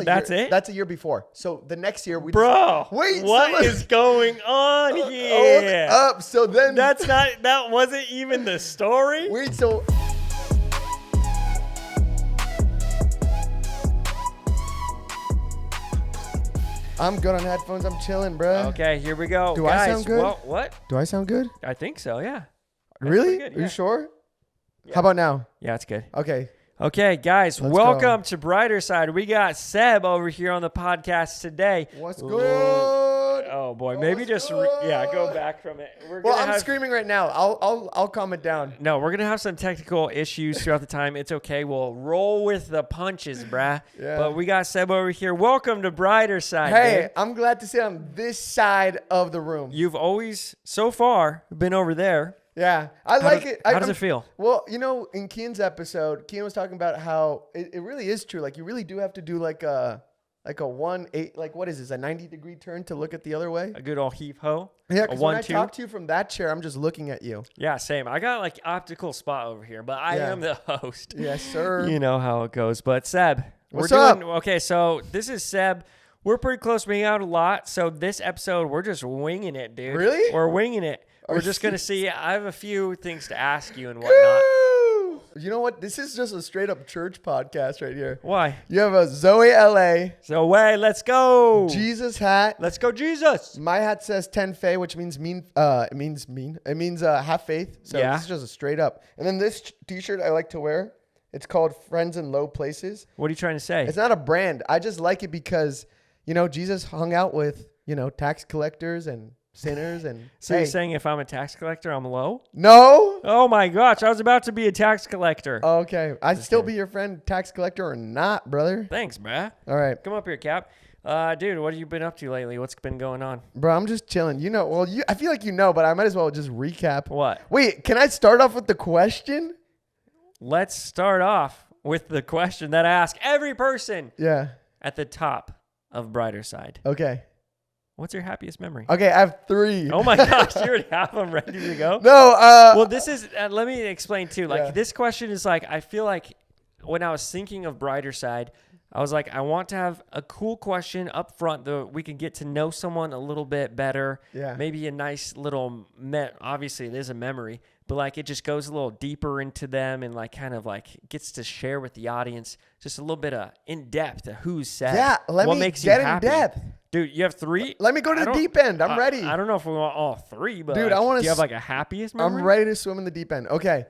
That's that's year, it? That's a year before. So the next year we Bro, wait. what is going on here? Hold up. So then That wasn't even the story? wait. So I'm good on headphones. I'm chilling, bro. Okay, here we go. Do Guys, I sound good? Well, what? Do I sound good? I think so, yeah. Really? pretty good, Are yeah. you sure? Yeah. How about now? Yeah, it's good. Okay. Okay, guys, Let's welcome go. to Brighter Side. We got Seb over here on the podcast today. What's Ooh. good? Oh boy, maybe What's just good? go back from it. Well, I'm screaming right now. I'll calm it down. No, we're gonna have some technical issues throughout the time. It's okay. We'll roll with the punches, bruh. Yeah. But we got Seb over here. Welcome to Brighter Side. Hey, dude. I'm glad to sit on this side of the room. You've always, so far, been over there. Yeah, I like it. How does it feel? Well, you know, in Kian's episode, Kian was talking about how it really is true. Like, you really do have to do like a 1-8, like what is this, a 90-degree turn to look at the other way? A good old heave ho. Yeah, A because when I 1-2. talk to you from that chair, I'm just looking at you. Yeah, same. I got like optical spot over here, but I Yeah. am the host. Yes, sir. You know how it goes. But Seb, What's we're up? doing okay. So this is Seb. We're pretty close to being out a lot. So this episode, we're just winging it, dude. Really? We're winging it. Are We're just you- gonna see. I have a few things to ask you and whatnot. Woo! You know what? This is just a straight up church podcast right here. Why? You have a Zoe LA So let's go. Jesus hat. Let's go, Jesus. My hat says 10 Fae, which means mean. It means have faith. So Yeah. this is just a straight up. And then this T-shirt I like to wear. It's called Friends in Low Places. What are you trying to say? It's not a brand. I just like it because, you know, Jesus hung out with, you know, tax collectors and sinners. And So you're saying if I'm a tax collector, I'm low? No. Oh my gosh, I was about to be a tax collector. Okay. I'd still be your friend, tax collector or not, brother. Thanks, bruh. All right. Come up here, Cap. Dude, what have you been up to lately? What's been going on? Bro, I'm just chilling. You know, well, I feel like you know, but I might as well just recap. What? Wait, can I start off with the question? Let's start off with the question that I ask every person Yeah. at the top of Brighter Side. Okay. What's your happiest memory? Okay, I have 3. Oh my gosh, you already have them ready to go? No, Well, this is, let me explain too. Like, Yeah. this question is like, I feel like when I was thinking of Brighter Side, I was like, I want to have a cool question up front that we can get to know someone a little bit better. Yeah. Maybe a nice little, obviously it is a memory, but like it just goes a little deeper into them and like kind of like gets to share with the audience just a little bit of in depth of who's said. Yeah, let what me makes get you in happy. depth. Dude, you have 3? Let me go to I the don't- deep end. I'm ready. I don't know if we want all 3, but Dude, like, I wanna do you have s- like a happiest memory? I'm ready to swim in the deep end. Okay.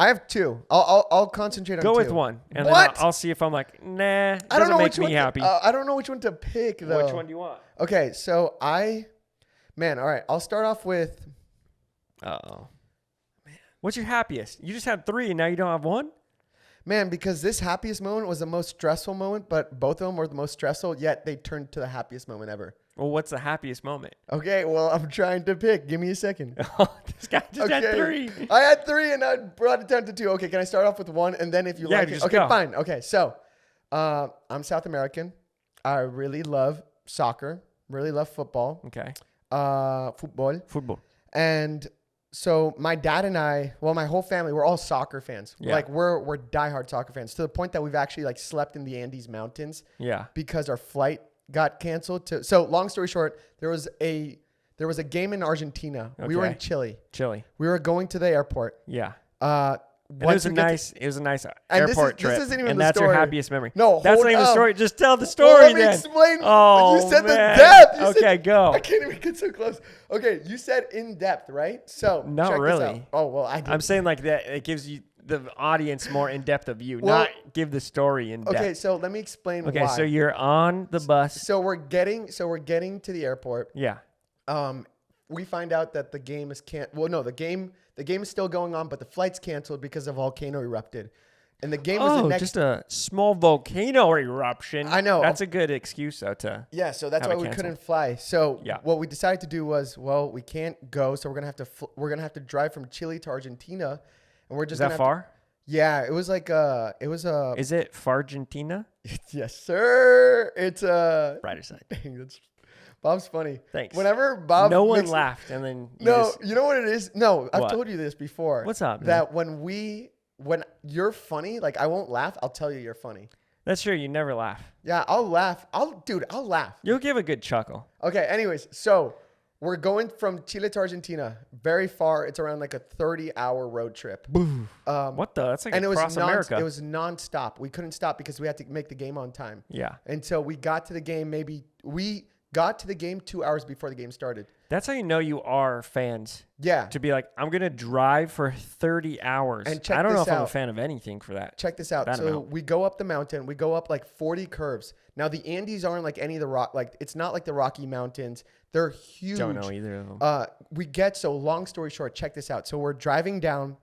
I have 2. I'll concentrate on 2. Go with one, and What? then I'll see if I'm like, nah, I don't doesn't know make which me one. happy. I don't know which one to pick though. Which one do you want? Okay, so all right. I'll start off with. Uh-oh. What's your happiest? You just had 3, and now you don't have one? Man, because this happiest moment was the most stressful moment, but both of them were the most stressful, yet they turned to the happiest moment ever. Well, what's the happiest moment? Okay, well, I'm trying to pick. Give me a second. This guy just had 3. I had 3 and I brought it down to 2. Okay, can I start off with 1 and then if you Yeah, like it? just Okay, go. fine. Okay, so I'm South American. I really love soccer. Really love football. Okay. Football. And so my dad and I, well, my whole family, we're all soccer fans. Yeah. Like we're diehard soccer fans to the point that we've actually like slept in the Andes Mountains Yeah. because our flight got canceled. So long story short, there was a game in Argentina. We were in Okay. Chile. Chilly. We were going to the airport. Yeah. And Once we get to- it was a nice And airport this trip. isn't even and the that's story. your happiest memory. No, that's hold not even the up. story. Just tell the Well, story let me then. explain. Oh, You said man. the depth. You Okay, said, go. I can't even get so close. Okay, you said in depth, right? So Not check this really. out. Oh well, I did. I'm saying like that. It gives you the audience more in depth of you, Well, not give the story in depth. Okay, so let me explain Okay, why. so you're on the bus. So we're getting to the airport. Yeah. We find out that the game is the game is still going on, but the flight's canceled because a volcano erupted. And the game was the Oh, next. just a small volcano eruption. I know. That's a good excuse, though, to... Yeah, so that's have why it we canceled. couldn't fly. So Yeah. what we decided to do was, well, we can't go, so we're gonna have to drive from Chile to Argentina, and we're just Is gonna that have far? Yeah, it was like Is it Fargentina? yes, sir. It's Brighter side. Dang, that's Bob's funny. Thanks. Whenever Bob, No one makes- laughed, and then... You know what it is? No, I've What? told you this before. What's up, man? That when you're funny, like I won't laugh. I'll tell you you're funny. That's true. You never laugh. Yeah, I'll laugh. I'll laugh. You'll give a good chuckle. Okay, anyways, so we're going from Chile to Argentina. Very far. It's around like a 30-hour road trip. What the? That's like across America. It was nonstop. We couldn't stop because we had to make the game on time. Yeah. And so we got to the game 2 hours before the game started. That's how you know you are fans. Yeah. To be like, I'm going to drive for 30 hours. And check I don't know this if I'm a out. fan of anything for that. Check this out. That So amount. we go up the mountain. We go up like 40 curves. Now, the Andes aren't like any of the rock. Like, it's not like the Rocky Mountains. They're huge. Don't know either of them. So long story short, check this out. So we're driving down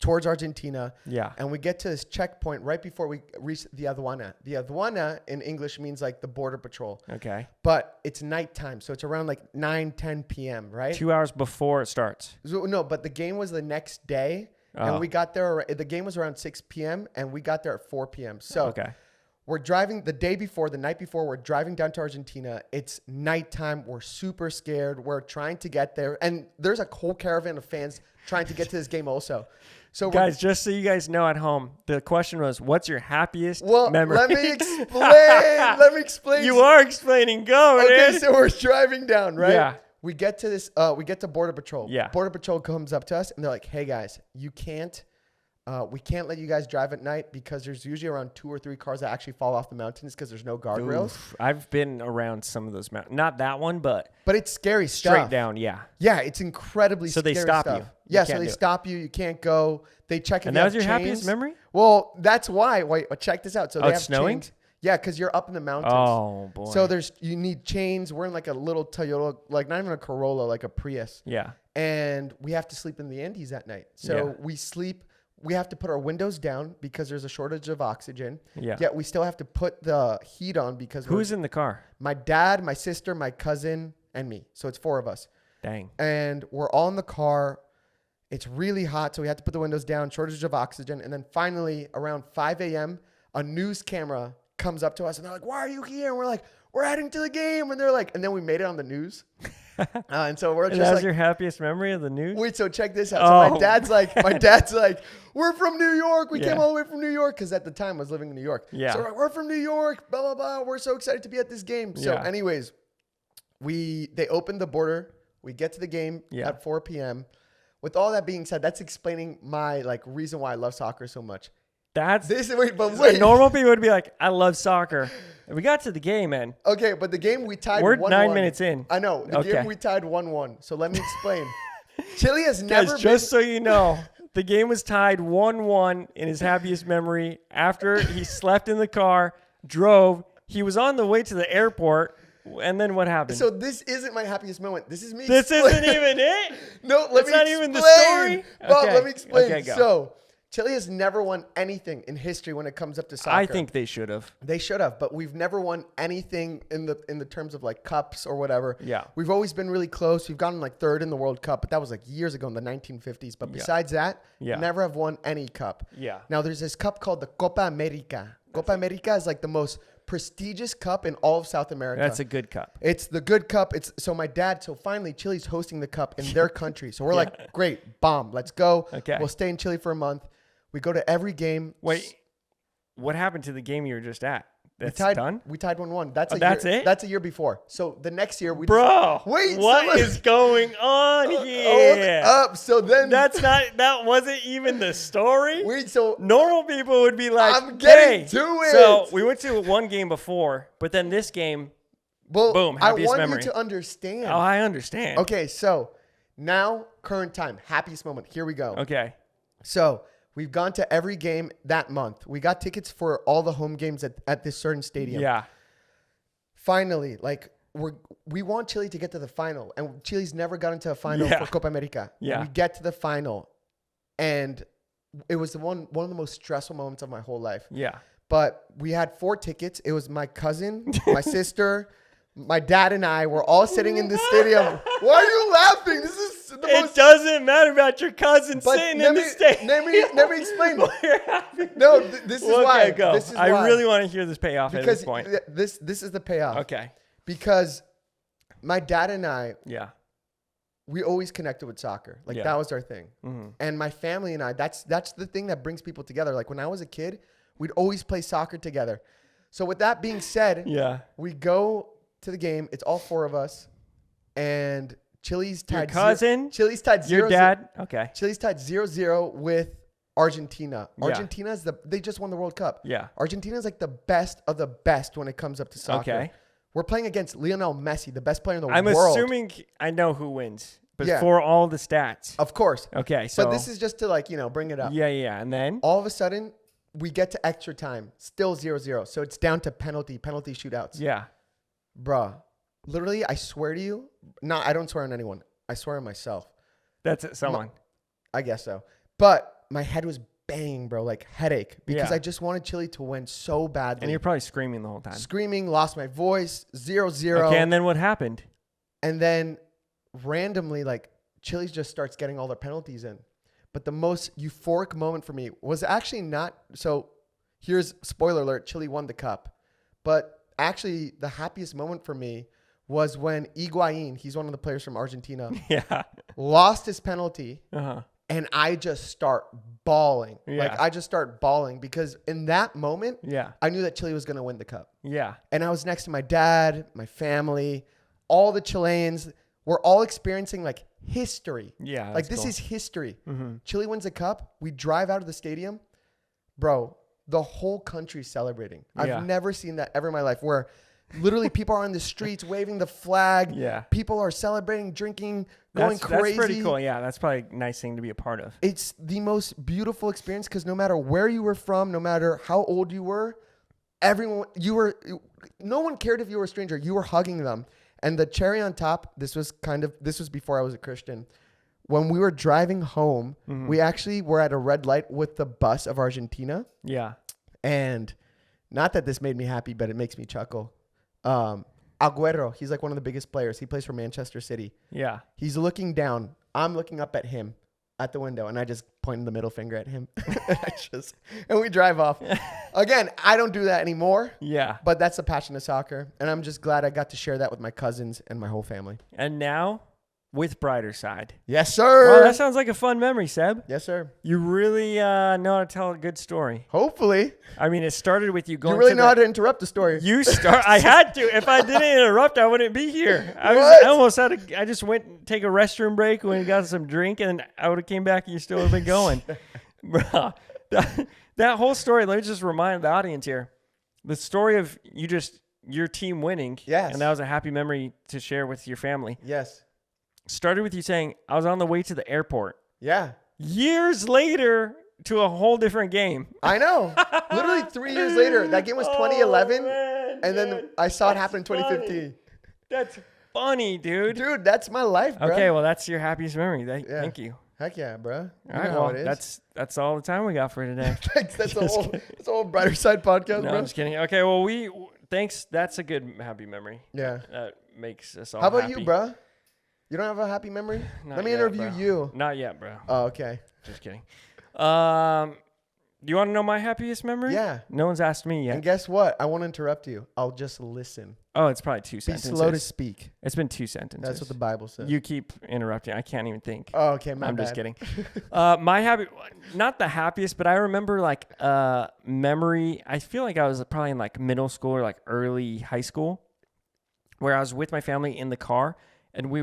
towards Argentina. Yeah. And we get to this checkpoint right before we reach the aduana. The aduana in English means like the border patrol. Okay. But it's nighttime. So it's around like 9, 10 p.m., right? 2 hours before it starts. So, no, but the game was the next day. And we got there. The game was around 6 p.m. and we got there at 4 p.m. So Okay. we're driving the night before, we're driving down to Argentina. It's nighttime. We're super scared. We're trying to get there. And there's a whole caravan of fans trying to get to this game also. So guys, just so you guys know at home, the question was, what's your happiest memory? Let me explain. You are explaining. Go, okay, dude. so we're driving down, right? Yeah. We get to this, we get to Border Patrol. Yeah. Border Patrol comes up to us and they're like, hey guys, we can't let you guys drive at night because there's usually around 2 or 3 cars that actually fall off the mountains because there's no guardrails. Oof. I've been around some of those mountains. Not that one, but it's scary straight stuff. down. Yeah. Yeah, it's incredibly So scary they stop stuff. you. Yeah, You so can't they do it. stop you. You can't go. They check if And you that have was your chains. happiest memory? Well, that's why. Wait, check this out. So they it's have snowing? chains. Yeah, because you're up in the mountains. Oh, boy. So you need chains. We're in like a little Toyota, like not even a Corolla, like a Prius. Yeah. And we have to sleep in the Andes at night. So we have to put our windows down because there's a shortage of oxygen. Yeah. Yet we still have to put the heat on because Who's in the car? my dad, my sister, my cousin, and me. So it's 4 of us. Dang. And we're all in the car. It's really hot, so we had to put the windows down, shortage of oxygen. And then finally, around 5 a.m., a news camera comes up to us, and they're like, why are you here? And we're like, we're heading to the game. And they're like, and then we made it on the news. And so we're just That was like, your happiest memory of the news? wait, so check this out. So Oh. my dad's like, we're from New York. We came all the way from New York because at the time I was living in New York. Yeah. So we're from New York, blah, blah, blah. We're so excited to be at this game. So Yeah. anyways, they opened the border. We get to the game Yeah. at 4 p.m. With all that being said, that's explaining my reason why I love soccer so much. That's Wait. normal people would be like, I love soccer. And we got to the game, man. Okay, but the game we tied We're 1-1. 9 minutes in. I know. The Okay. game we tied 1-1. So let me explain. Chile has Guys, never just so you know, the game was tied 1-1 in his happiest memory after he slept in the car, drove. He was on the way to the airport. And then what happened? So this isn't my happiest moment. This is me. This isn't even it? No, let me That's not explain. even the story? Bob, Okay. let me explain. Okay, go. So Chile has never won anything in history when it comes up to soccer. I think they should have. They should have, but we've never won anything in the terms of cups or whatever. Yeah. We've always been really close. We've gotten third in the World Cup, but that was years ago in the 1950s. But besides that, never have won any cup. Yeah. Now there's this cup called the Copa America. Copa America is the most prestigious cup in all of South America. That's a good cup. It's the good cup. So finally Chile's hosting the cup in their country. So we're like, great, bomb, let's go. Okay. We'll stay in Chile for a month. We go to every game. Wait, what happened to the game you were just at? That's done? We tied 1-1. That's it? That's a year before. So the next year we Bro, wait, what is going on here? Hold up. So then that wasn't even the story. wait, so Normal people would be like, I'm getting hey. to it. So we went to one game before, but then this game, well, boom, I happiest want memory. you to understand. Oh, I understand. Okay, so now current time, happiest moment. Here we go. Okay. So we've gone to every game that month. We got tickets for all the home games at this certain stadium. Yeah. Finally, we want Chile to get to the final, and Chile's never got into a final for Copa America. Yeah. And we get to the final, and it was one of the most stressful moments of my whole life. Yeah. But we had 4 tickets. It was my cousin, my sister, my dad, and I were all sitting in the stadium. Why are you laughing? This is the most. It doesn't matter about your cousin But sitting in the stadium. Let me explain. No, this is why. Okay, go. This is I why. really want to hear this payoff at Because this point. this is the payoff. Okay. Because my dad and I, Yeah. we always connected with soccer. That was our thing. Mm-hmm. And my family and I, that's the thing that brings people together. When I was a kid, We'd always play soccer together. So with that being said, Yeah. we go to the game. It's all 4 of us, and Chile's Your tied. cousin? Chile's tied 0. Your dad? Okay. Chile's tied 0-0 with Argentina. Yeah. Argentina's they just won the World Cup. Yeah. Argentina's like the best of the best when it comes up to soccer. Okay. We're playing against Lionel Messi, the best player in the I'm world. assuming I know who wins, but Yeah. for all the stats. Of course. Okay. So But this is just to bring it up. Yeah. And then? All of a sudden, we get to extra time, still 0-0. So it's down to penalty shootouts. Yeah. Bruh, literally, I swear to you, I don't swear on anyone. I swear on myself. That's it, someone. I guess so. But my head was banging, bro, like headache, because Yeah. I just wanted Chile to win so badly. And you're probably screaming the whole time. Screaming, lost my voice, 0-0. Okay, and then what happened? And then randomly, Chile just starts getting all their penalties in. But the most euphoric moment for me was actually not. So here's spoiler alert: Chile won the cup. But actually, the happiest moment for me was when Higuain, he's one of the players from Argentina, Yeah. lost his penalty, Uh-huh. and I just start bawling. Yeah. I just start bawling because in that moment, Yeah. I knew that Chile was going to win the cup. Yeah. And I was next to my dad, my family, all the Chileans. We're all experiencing history. Yeah. This is history. Mm-hmm. Chile wins a cup. We drive out of the stadium. Bro, the whole country's celebrating. Yeah. I've never seen that ever in my life, where literally people are on the streets waving the flag. Yeah. People are celebrating, drinking, going crazy. That's pretty cool. Yeah. That's probably a nice thing to be a part of. It's the most beautiful experience because no matter where you were from, no matter how old you were, no one cared if you were a stranger. You were hugging them. And the cherry on top, this was before I was a Christian. When we were driving home, we actually were at a red light with the bus of Argentina. Yeah. And not that this made me happy, but it makes me chuckle. Agüero, he's one of the biggest players. He plays for Manchester City. Yeah. He's looking down. I'm looking up at him at the window, and I just pointed the middle finger at him. And we drive off. Again, I don't do that anymore. Yeah. But that's the passion of soccer, and I'm just glad I got to share that with my cousins and my whole family. And now, with brighter side. Yes, sir. Well, that sounds like a fun memory, Seb. Yes, sir. You really know how to tell a good story. Hopefully. I mean, it started with you going. You really know how to interrupt the story. I had to. If I didn't interrupt, I wouldn't be here. What? I almost had to. I just went and take a restroom break, went and got some drink, and I would have came back and you still would have been going. Bro, that whole story, let me just remind the audience here. The story of your team winning. Yes. And that was a happy memory to share with your family. Yes. Started with you saying, I was on the way to the airport. Yeah. Years later to a whole different game. I know. Literally 3 years later. That game was 2011. Man, and then I saw it happen in 2015. Funny. That's funny, dude. Dude, that's my life, bro. Okay, well, that's your happiest memory. Thank you. Heck yeah, bro. All right, well, that's all the time we got for today. Thanks. That's a whole brighter side podcast, No, bro. I'm just kidding. Okay, well, thanks. That's a good happy memory. Yeah. That makes us all How about happy. you, bro? You don't have a happy memory? Not Let me yet, interview bro. you. Not yet, bro. Oh, okay. Just kidding. Do you want to know my happiest memory? Yeah. No one's asked me yet. And guess what? I won't interrupt you. I'll just listen. Oh, it's probably 2 Be sentences. slow to speak. It's been 2 sentences. That's what the Bible says. You keep interrupting. I can't even think. Oh, okay. I'm just kidding. Not the happiest, but I remember memory. I feel like I was probably in middle school or early high school, where I was with my family in the car, and we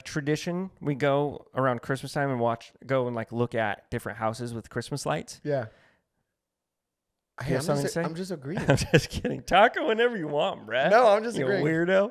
tradition. We go around Christmas time and go and look at different houses with Christmas lights. Yeah. You have something to say? I'm just agreeing. I'm just kidding. Talk whenever you want, Brad. No, I'm just you agreeing. Weirdo.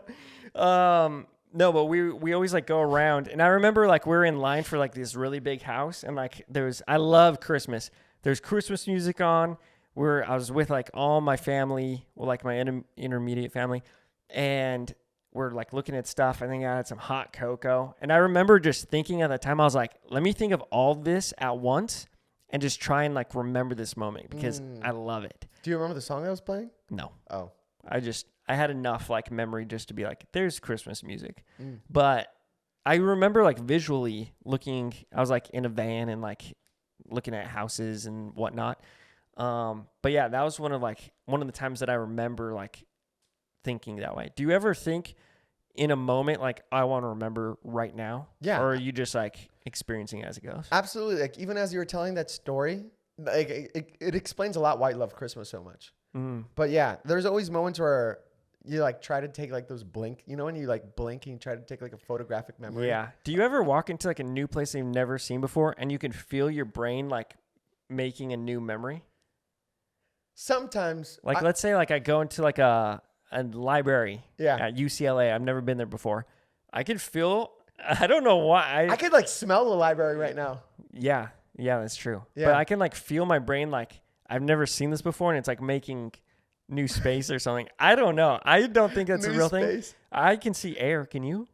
No, but we always go around, and I remember we're in line for this really big house, and I love Christmas. There's Christmas music on. I was with all my family, my intermediate family, and we're looking at stuff. I think I had some hot cocoa, and I remember just thinking at the time, I was like, let me think of all this at once and just try and remember this moment because I love it. Do you remember the song I was playing? No. Oh. I had enough memory just to be there's Christmas music. But I remember visually looking, I was in a van and looking at houses and whatnot. But yeah, that was one of the times that I remember thinking that way. Do you ever think in a moment I want to remember right now? Yeah. Or are you just experiencing it as it goes? Absolutely. Even as you were telling that story, like it explains a lot why I love Christmas so much. Mm. But yeah, there's always moments where you like try to take like those blink, you know, when you like blink and you try to take like a photographic memory. Yeah. Do you ever walk into like a new place you've never seen before and you can feel your brain like making a new memory? Sometimes. Like, let's say like I go into like a library at UCLA. I've never been there before. I can feel, I don't know why. I could like smell the library right now. Yeah. Yeah, that's true. Yeah. But I can like feel my brain like I've never seen this before and it's like making new space or something. I don't know. I don't think that's a real thing. I can see air. Can you?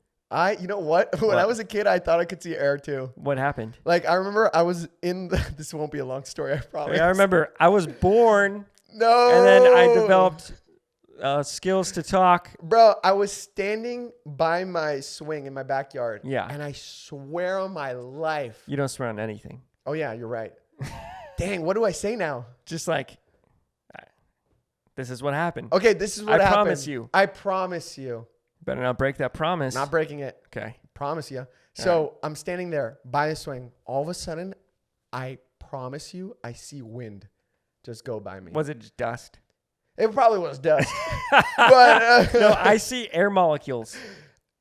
You know what? When I was a kid, I thought I could see air too. What happened? Like, I remember I was this won't be a long story, I promise. I remember I was born. No. And then I developed skills to talk. Bro, I was standing by my swing in my backyard. Yeah. And I swear on my life. You don't swear on anything. Oh, yeah, you're right. Dang, what do I say now? Just like, this is what happened. Okay, this is what happened. I promise you. I promise you. Better not break that promise. Not breaking it. Okay. Promise you. So I'm standing there by a swing. All of a sudden, I promise you, I see wind just go by me. Was it just dust? It probably was dust. But no, I see air molecules.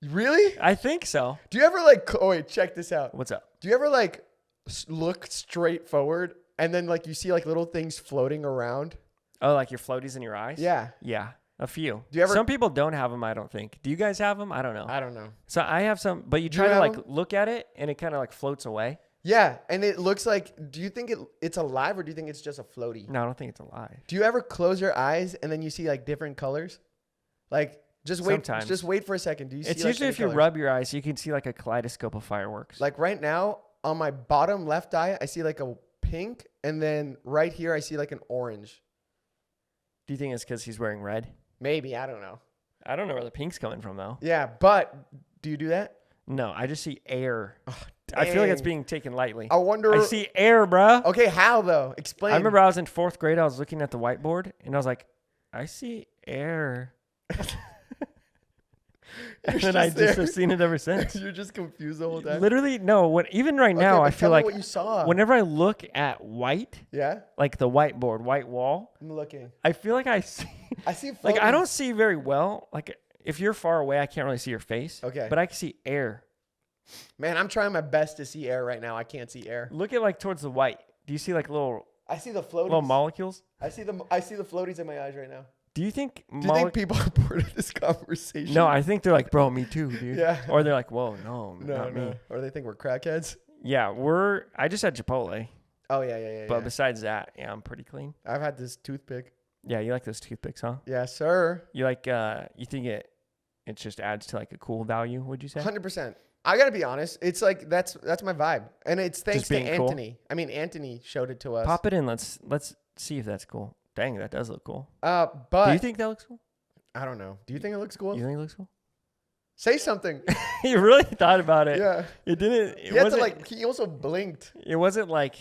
Really? I think so. Do you ever like, oh wait, check this out. What's up? Do you ever like look straight forward and then like you see like little things floating around? Oh, like your floaties in your eyes? Yeah. Yeah. A few. Do you ever? Some people don't have them, I don't think. Do you guys have them? I don't know. I don't know. So I have some, but you Do try you to have like them? look at it and it kind of like floats away. Yeah. And it looks like, do you think it's alive or do you think it's just a floaty? No, I don't think it's alive. Do you ever close your eyes and then you see like different colors? Like just wait, Sometimes. Just wait for a second. Do you see It's like, usually any if you colors? rub your eyes, you can see like a kaleidoscope of fireworks. Like right now on my bottom left eye, I see like a pink. And then right here, I see like an orange. Do you think it's because he's wearing red? Maybe. I don't know. I don't know where the pink's coming from though. Yeah. But do you do that? No, I just see air. Oh, I feel like it's dang. being taken lightly. I wonder. I see air, bruh. Okay. How though? Explain. I remember I was in 4th grade. I was looking at the whiteboard and I was like, I see air. And then I just have seen it ever since. You're just confused the whole time. Literally, no. Even right now, but I feel tell me like what you saw. whenever I look at white, Yeah. like the whiteboard, white wall, I'm looking. I feel like I see. I see. Like I floaties. don't see very well. Like if you're far away, I can't really see your face. Okay. But I can see air. Man, I'm trying my best to see air right now. I can't see air. Look at like towards the white. Do you see like little I see the floaties. molecules? I see the floaties in my eyes right now. Do you think? Do you think people are bored of this conversation? No, I think they're like, bro, me too, dude. Yeah. Or they're like, whoa, no, No, not me. Or they think we're crackheads. Yeah, I just had Chipotle. Oh yeah. But besides that, yeah, I'm pretty clean. I've had this toothpick. Yeah, you like those toothpicks, huh? Yes, sir. You like you think it just adds to like a cool value, would you say? 100%. I gotta be honest. It's like that's my vibe, and it's thanks to being cool? Anthony. I mean, Anthony showed it to us. Pop it in. Let's see if that's cool. Dang, that does look cool. But Do you think that looks cool? I don't know. Do you think it looks cool? You think it looks cool? Say something. You really thought about it. Yeah. It didn't. It He had to wasn't like. He also blinked. It wasn't like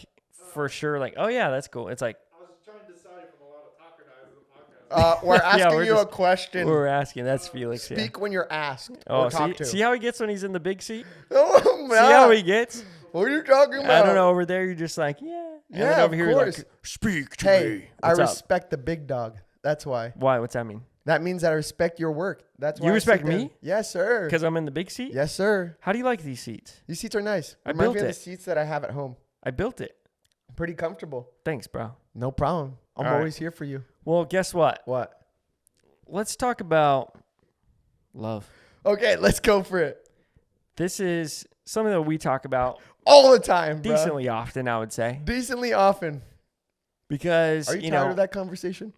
for sure. Like, oh yeah, that's cool. It's like I was trying to decide if I'm allowed to talk or not in the podcast. We're asking we're you just- a question. we're asking. That's Felix. Yeah. Speak when you're asked Oh, or talked to. see how he gets when he's in the big seat? Oh, See how he gets? What are you talking about? I don't know. Over there, you're just like, yeah. And then Yeah, over of here, you're course. like, speak to Hey, me. I What's up? respect the big dog. That's why. Why? What's that mean? That means that I respect your work. That's why. You I respect sit there. me? Yes, sir. Because I'm in the big seat? Yes, sir. How do you like these seats? These seats are nice. I Reminds built me of it. the seats that I have at home. I built it. Pretty comfortable. Thanks, bro. No problem. I'm All right. always here for you. Well, guess what? What? Let's talk about love. Okay, let's go for it. This is something that we talk about All the time, bro. decently often, I would say. Decently often. Because, Are you know, tired of that conversation?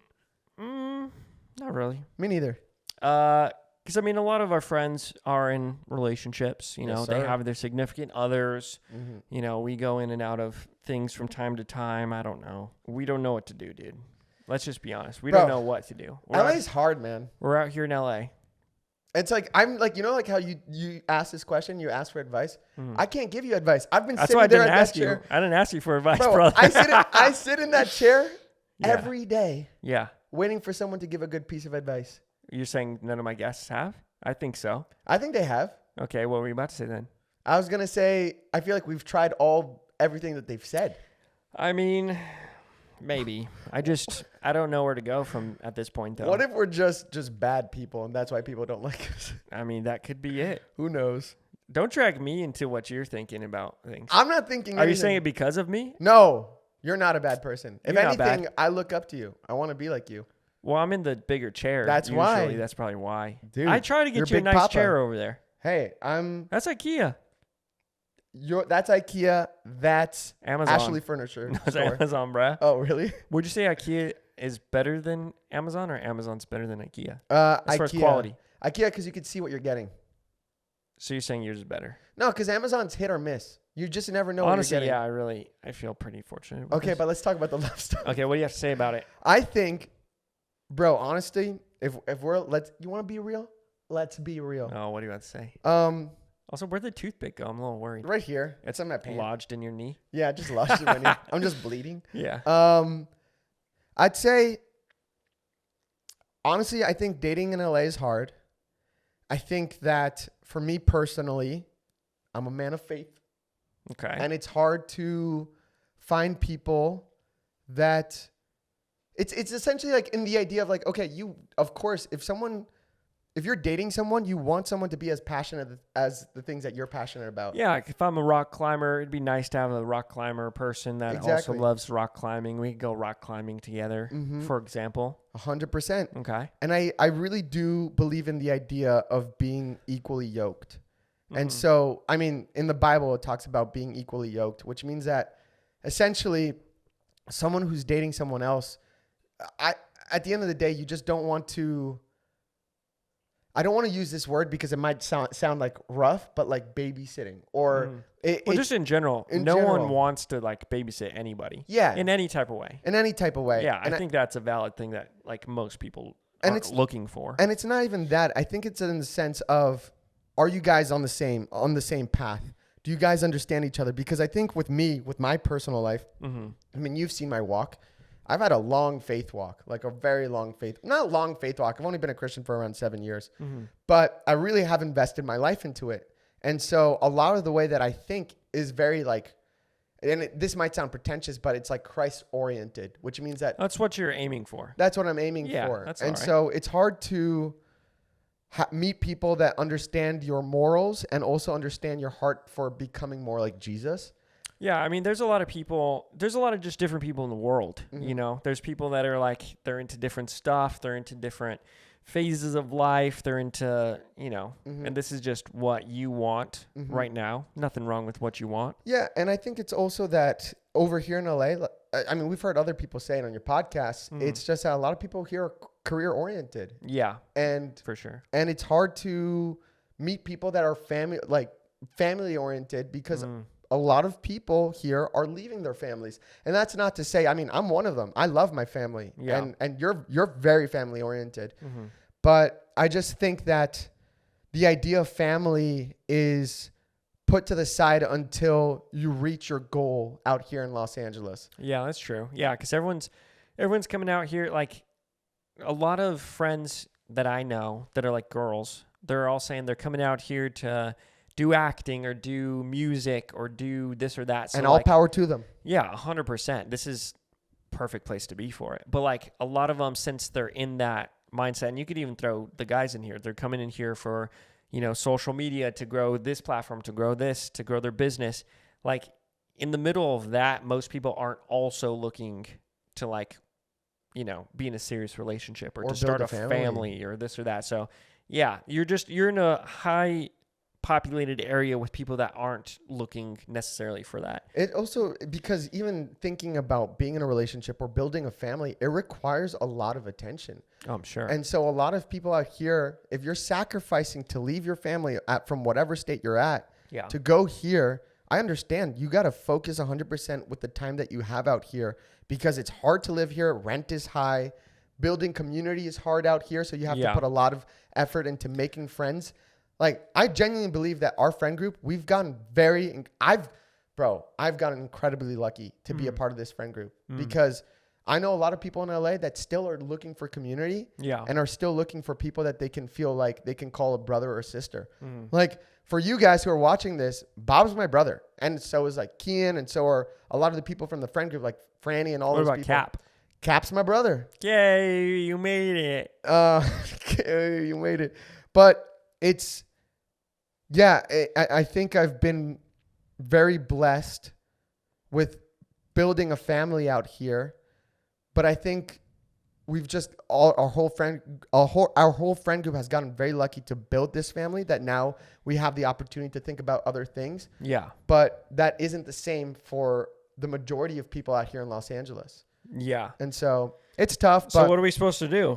not really. Me neither. Because, I mean, a lot of our friends are in relationships. You Yes, know, they sir. have their significant others. Mm-hmm. You know, we go in and out of things from time to time. I don't know. We don't know what to do, dude. Let's just be honest. We Bro, don't know what to do. LA's hard, man. We're out here in LA. It's like, I'm like, you know, like how you ask this question, you ask for advice. I can't give you advice. I've been That's sitting why I there didn't at that ask you. chair. I didn't ask you for advice, Bro, bro. I sit in that chair Yeah. every day Yeah. waiting for someone to give a good piece of advice. You're saying none of my guests have? I think so. I think they have. Okay, what were you about to say then? I was going to say, I feel like we've tried everything that they've said. I mean, Maybe. I don't know where to go from at this point, though. What if we're just bad people and that's why people don't like us? I mean, that could be it. Who knows? Don't drag me into what you're thinking about things. I'm not thinking Are you anything. saying it because of me? No, you're not a bad person. If You're not anything, bad. I look up to you. I want to be like you. Well, I'm in the bigger chair. That's usually. why. That's probably why. Dude, I try to you're get you a Big nice Papa. chair over there. Hey, That's IKEA. That's IKEA. That's Amazon. Ashley Furniture No, it's store. Amazon, bruh. Oh, really? Would you say IKEA is better than Amazon or Amazon's better than IKEA? As far as IKEA. quality. IKEA, because you can see what you're getting. So you're saying yours is better? No, because Amazon's hit or miss. You just never know Honestly, what you're getting. yeah, I feel pretty fortunate. With Okay, this. but let's talk about the love story. Okay, what do you have to say about it? I think, bro, honestly, if you want to be real? Let's be real. Oh, what do you have to say? Also, where'd the toothpick go? I'm a little worried. Right here. It's in my pants. Lodged in your knee? Yeah, just lodged in my knee. I'm just bleeding. Yeah. I'd say, honestly, I think dating in LA is hard. I think that for me personally, I'm a man of faith. Okay. And it's hard to find people that it's essentially like in the idea of like, okay, of course, if you're dating someone, you want someone to be as passionate as the things that you're passionate about. Yeah, like if I'm a rock climber, it'd be nice to have a rock climber person that Exactly. also loves rock climbing. We could go rock climbing together, for example. 100%. Okay. And I really do believe in the idea of being equally yoked. And so, I mean, in the Bible, it talks about being equally yoked, which means that essentially someone who's dating someone else, at the end of the day, you just don't want to, I don't want to use this word because it might sound like rough, but like babysitting or just in general, no one wants to like babysit anybody. Yeah. In any type of way. In any type of way. Yeah, And I think that's a valid thing that like most people And are it's- looking for. And it's not even that. I think it's in the sense of, are you guys on the same path? Do you guys understand each other? Because I think with my personal life, I mean, you've seen my walk. I've had a long faith walk, like a very long faith, not long faith walk. I've only been a Christian for around 7 years, but I really have invested my life into it. And so a lot of the way that I think is very like, and this might sound pretentious, but it's like Christ oriented, which means that That's what you're aiming for. that's what I'm aiming Yeah, for. that's And all right. so it's hard to meet people that understand your morals and also understand your heart for becoming more like Jesus. Yeah, I mean, there's a lot of just different people in the world, you know? There's people that are like, they're into different stuff, they're into different phases of life, they're into, you know, and this is just what you want right now. Nothing wrong with what you want. Yeah, and I think it's also that over here in LA, I mean, we've heard other people say it on your podcast, it's just that a lot of people here are career-oriented. Yeah, And for sure. And it's hard to meet people that are family-oriented because a lot of people here are leaving their families. And that's not to say, I mean, I'm one of them. I love my family. Yeah. And you're very family-oriented. But I just think that the idea of family is put to the side until you reach your goal out here in Los Angeles. Yeah, that's true. Yeah, because everyone's coming out here. Like a lot of friends that I know that are like girls, they're all saying they're coming out here to do acting or do music or do this or that. So And all like, power to them. yeah, 100%. This is perfect place to be for it. But like a lot of them, since they're in that mindset, and you could even throw the guys in here, they're coming in here for, you know, social media to grow this platform, to grow this, to grow their business. Like in the middle of that, most people aren't also looking to like, you know, be in a serious relationship or to start a family or this or that. So yeah, you're in a high populated area with people that aren't looking necessarily for that. It also, because even thinking about being in a relationship or building a family, it requires a lot of attention. Oh, I'm sure. And so a lot of people out here, if you're sacrificing to leave your family from whatever state you're at Yeah. to go here, I understand you got to focus 100% with the time that you have out here because it's hard to live here. Rent is high. Building community is hard out here. So you have to put a lot of effort into making friends. Like, I genuinely believe that our friend group, we've gotten I've gotten incredibly lucky to be a part of this friend group because I know a lot of people in LA that still are looking for community and are still looking for people that they can feel like they can call a brother or sister. Like for you guys who are watching this, Bob's my brother. And so is like Kian. And so are a lot of the people from the friend group, like Franny and all those people. What about Cap? Cap's my brother. Yay, you made it. You made it. But it's, I think I've been very blessed with building a family out here. But I think we've just our whole friend group has gotten very lucky to build this family that now we have the opportunity to think about other things. Yeah. But that isn't the same for the majority of people out here in Los Angeles. Yeah. And so it's tough. So but what are we supposed to do?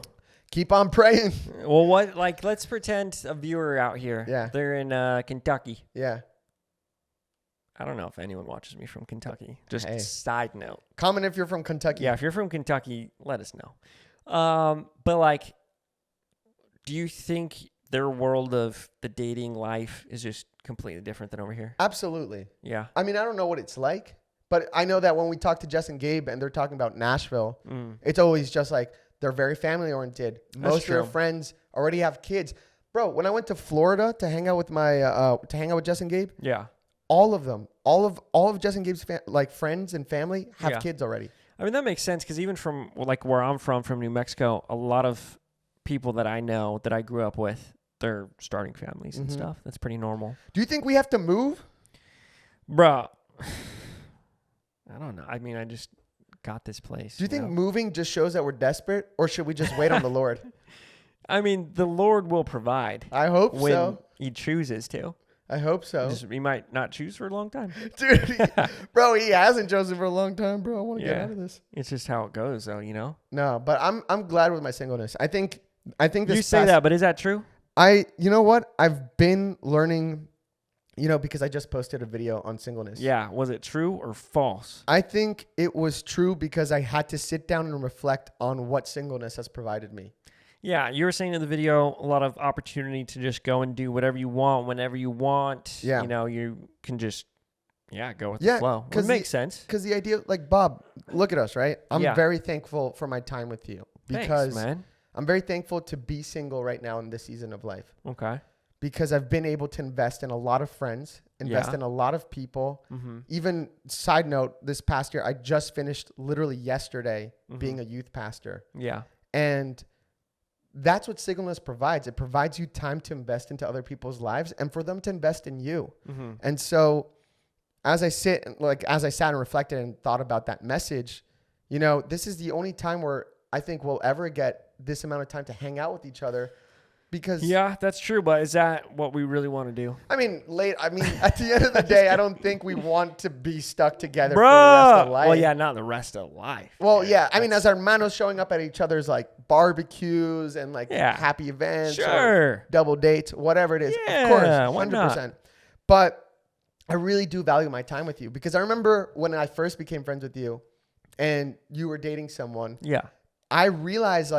keep on praying. Well, let's pretend a viewer out here. Yeah. They're in Kentucky. Yeah. I don't know if anyone watches me from Kentucky. Just Hey. side note. Comment if you're from Kentucky. Yeah, if you're from Kentucky, let us know. But like, do you think their world of the dating life is just completely different than over here? Absolutely. Yeah. I mean, I don't know what it's like, but I know that when we talk to Jess and Gabe and they're talking about Nashville, it's always just like they're very family oriented. Most of their friends already have kids. Bro, when I went to Florida to hang out with with Jess and Gabe, all of them, all of Jess and Gabe's friends and family have kids already. I mean, that makes sense because even from like where I'm from New Mexico, a lot of people that I know that I grew up with, they're starting families and stuff. That's pretty normal. Do you think we have to move? Bruh, I don't know. I mean, I just got this place. Do you think moving just shows that we're desperate, or should we just wait on the Lord? I mean, the Lord will provide. I hope when so. He chooses to. I hope so. He might not choose for a long time. Dude, bro, he hasn't chosen for a long time, bro. I want to get out of this. It's just how it goes, though, you know? No, but I'm glad with my singleness. I think this You say that, but is that true? You know what? I've been learning, because I just posted a video on singleness. Yeah. Was it true or false? I think it was true because I had to sit down and reflect on what singleness has provided me. Yeah, you were saying in the video a lot of opportunity to just go and do whatever you want whenever you want. Yeah. You can just, go with the flow. It makes sense. Because the idea, like, Bob, look at us, right? I'm Yeah. very thankful for my time with you. Because Thanks, man. I'm very thankful to be single right now in this season of life. Okay. Because I've been able to invest in a lot of friends, invest in a lot of people. Even side note, this past year, I just finished literally yesterday being a youth pastor. Yeah. And that's what singleness provides. It provides you time to invest into other people's lives and for them to invest in you. And so as I sat and reflected and thought about that message, this is the only time where I think we'll ever get this amount of time to hang out with each other. Because that's true, but is that what we really want to do? at the end of the day, I don't think we want to be stuck together for the rest of life. Well, yeah, not the rest of life. Well, yeah. I mean, as hermanos showing up at each other's like barbecues and like happy events, or double dates, whatever it is. Yeah, of course, why 100%. not? But I really do value my time with you because I remember when I first became friends with you and you were dating someone. Yeah. I realized